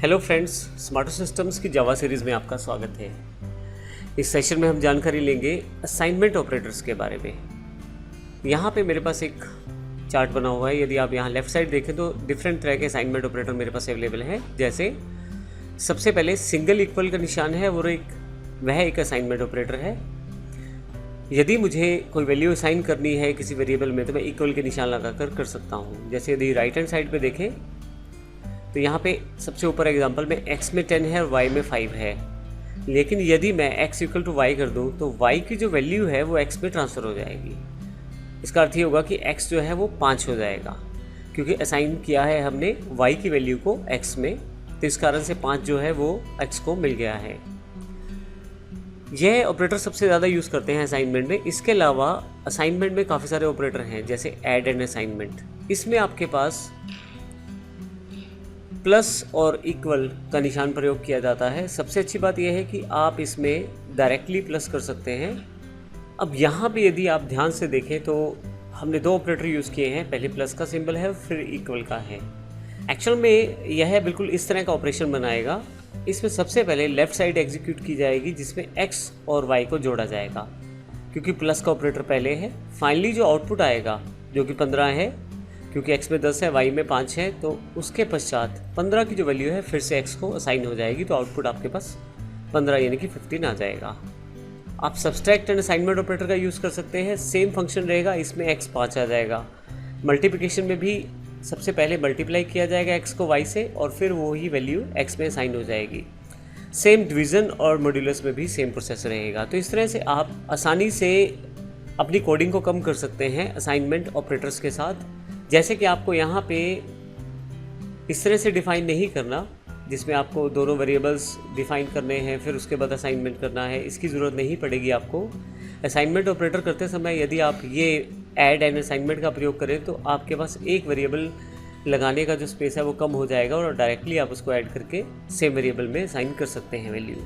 Hello friends, स्मार्टो systems की जावा series में आपका स्वागत है। इस सेशन में हम जानकारी लेंगे असाइनमेंट ऑपरेटर्स के बारे में। यहाँ पे मेरे पास एक चार्ट बना हुआ है। यदि आप यहाँ लेफ़्ट साइड देखें तो डिफरेंट तरह के असाइनमेंट ऑपरेटर मेरे पास अवेलेबल है। जैसे सबसे पहले सिंगल इक्वल का निशान है, वह एक असाइनमेंट ऑपरेटर है। यदि मुझे कोई वैल्यू असाइन करनी है किसी वेरिएबल में तो मैं इक्वल के निशान लगा कर सकता हूँ। जैसे यदि राइट हैंड साइड पे देखें तो यहाँ पे सबसे ऊपर एग्जांपल में x में 10 है और y में 5 है, लेकिन यदि मैं x इक्वल टू y कर दूँ तो y की जो वैल्यू है वो x में ट्रांसफ़र हो जाएगी। इसका अर्थ ये होगा कि x जो है वो 5 हो जाएगा, क्योंकि असाइन किया है हमने y की वैल्यू को x में, तो इस कारण से 5 जो है वो x को मिल गया है। यह ऑपरेटर सबसे ज़्यादा यूज़ करते हैं असाइनमेंट में। इसके अलावा असाइनमेंट में काफ़ी सारे ऑपरेटर हैं, जैसे ऐड एंड असाइनमेंट। इसमें आपके पास प्लस और इक्वल का निशान प्रयोग किया जाता है। सबसे अच्छी बात यह है कि आप इसमें डायरेक्टली प्लस कर सकते हैं। अब यहाँ पे यदि आप ध्यान से देखें तो हमने दो ऑपरेटर यूज़ किए हैं, पहले प्लस का सिंबल है फिर इक्वल का है। एक्चुअल में यह बिल्कुल इस तरह का ऑपरेशन बनाएगा। इसमें सबसे पहले लेफ़्ट साइड एग्जीक्यूट की जाएगी जिसमें x और y को जोड़ा जाएगा, क्योंकि प्लस का ऑपरेटर पहले है। फाइनली जो आउटपुट आएगा जो कि 15 है, क्योंकि x में 10 है y में 5 है, तो उसके पश्चात 15 की जो वैल्यू है फिर से x को असाइन हो जाएगी, तो आउटपुट आपके पास 15 यानी कि 15 आ जाएगा। आप सब्सट्रैक्ट एंड असाइनमेंट ऑपरेटर का यूज़ कर सकते हैं। सेम फंक्शन रहेगा, इसमें x 5 आ जाएगा। मल्टीप्लिकेशन में भी सबसे पहले मल्टीप्लाई किया जाएगा x को y से और फिर वही वैल्यू x में असाइन हो जाएगी। सेम डिवीज़न और मॉड्यूलस में भी सेम प्रोसेस रहेगा। तो इस तरह से आप आसानी से अपनी कोडिंग को कम कर सकते हैं असाइनमेंट ऑपरेटर्स के साथ। जैसे कि आपको यहाँ पे इस तरह से डिफ़ाइन नहीं करना, जिसमें आपको दोनों वेरिएबल्स डिफ़ाइन करने हैं फिर उसके बाद असाइनमेंट करना है, इसकी ज़रूरत नहीं पड़ेगी आपको। असाइनमेंट ऑपरेटर करते समय यदि आप ये ऐड एंड असाइनमेंट का प्रयोग करें तो आपके पास एक वेरिएबल लगाने का जो स्पेस है वो कम हो जाएगा और डायरेक्टली आप उसको ऐड करके सेम वेरिएबल में असाइन कर सकते हैं वैल्यू।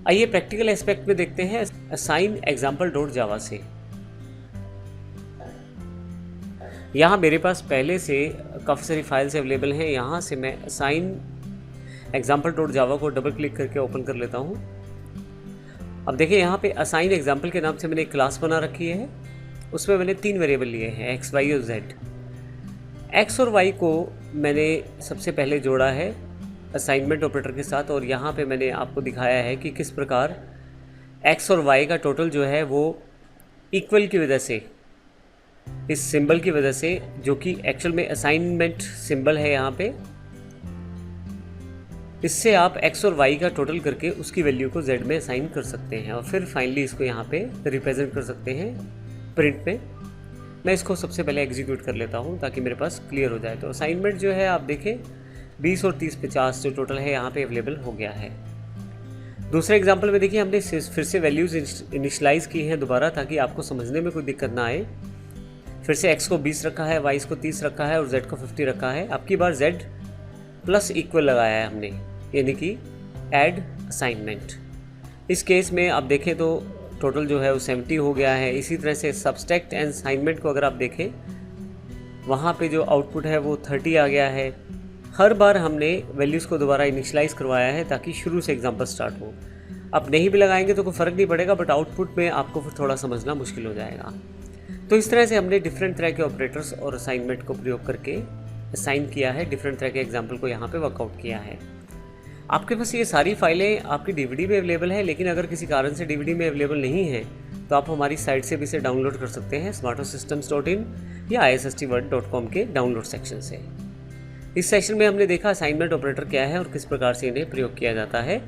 आइए प्रैक्टिकल एस्पेक्ट में देखते हैं असाइन एग्जाम्पल डॉट जावा से। यहाँ मेरे पास पहले से काफ़ी सारी फाइल्स अवेलेबल हैं। यहाँ से मैं असाइन एग्जाम्पल डॉट जावा को डबल क्लिक करके ओपन कर लेता हूँ। अब देखिए यहाँ पे असाइन एग्जाम्पल के नाम से मैंने एक क्लास बना रखी है। उसमें मैंने 3 वेरिएबल लिए हैं, x, y और z। x और y को मैंने सबसे पहले जोड़ा है असाइनमेंट ऑपरेटर के साथ, और यहाँ पे मैंने आपको दिखाया है कि किस प्रकार x और y का टोटल जो है वो इक्वल की वजह से, इस सिंबल की वजह से, जो कि एक्चुअल में असाइनमेंट सिंबल है यहाँ पे, इससे आप x और y का टोटल करके उसकी वैल्यू को z में असाइन कर सकते हैं और फिर फाइनली इसको यहाँ पे रिप्रेजेंट कर सकते हैं प्रिंट में। मैं इसको सबसे पहले एग्जीक्यूट कर लेता हूँ ताकि मेरे पास क्लियर हो जाए। तो असाइनमेंट जो है आप देखें 20 और 30 50 जो टोटल है यहाँ पे अवेलेबल हो गया है। दूसरे एग्जाम्पल में देखिए हमने फिर से वैल्यूज़ इनिशलाइज़ की हैं दोबारा, ताकि आपको समझने में कोई दिक्कत ना आए। फिर से x को 20 रखा है, y को 30 रखा है और z को 50 रखा है। अब की बार z प्लस इक्वल लगाया है हमने, यानी कि ऐड असाइनमेंट। इस केस में आप देखें तो टोटल जो है वो 70 हो गया है। इसी तरह से सब्सट्रैक्ट एंड असाइनमेंट को अगर आप देखें, वहाँ पे जो आउटपुट है वो 30 आ गया है। हर बार हमने वैल्यूज़ को दोबारा इनिशलाइज़ करवाया है ताकि शुरू से एग्जाम्पल स्टार्ट हो। अब नहीं भी लगाएंगे तो कोई फ़र्क नहीं पड़ेगा, बट आउटपुट में आपको फिर थोड़ा समझना मुश्किल हो जाएगा। तो इस तरह से हमने डिफरेंट तरह के ऑपरेटर्स और असाइनमेंट को प्रयोग करके असाइन किया है, डिफरेंट तरह के एग्जाम्पल को यहाँ पे वर्कआउट किया है। आपके पास ये सारी फाइलें आपकी डीवीडी में अवेलेबल है, लेकिन अगर किसी कारण से डीवीडी में अवेलेबल नहीं है तो आप हमारी साइट से भी इसे डाउनलोड कर सकते हैं, smartosystems.in या isstword.com के डाउनलोड सेक्शन से। इस सेक्शन में हमने देखा असाइनमेंट ऑपरेटर क्या है और किस प्रकार से इन्हें प्रयोग किया जाता है।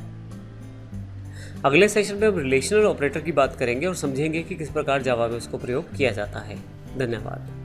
अगले सेशन में हम रिलेशनल ऑपरेटर की बात करेंगे और समझेंगे कि किस प्रकार जावा में उसको प्रयोग किया जाता है। धन्यवाद।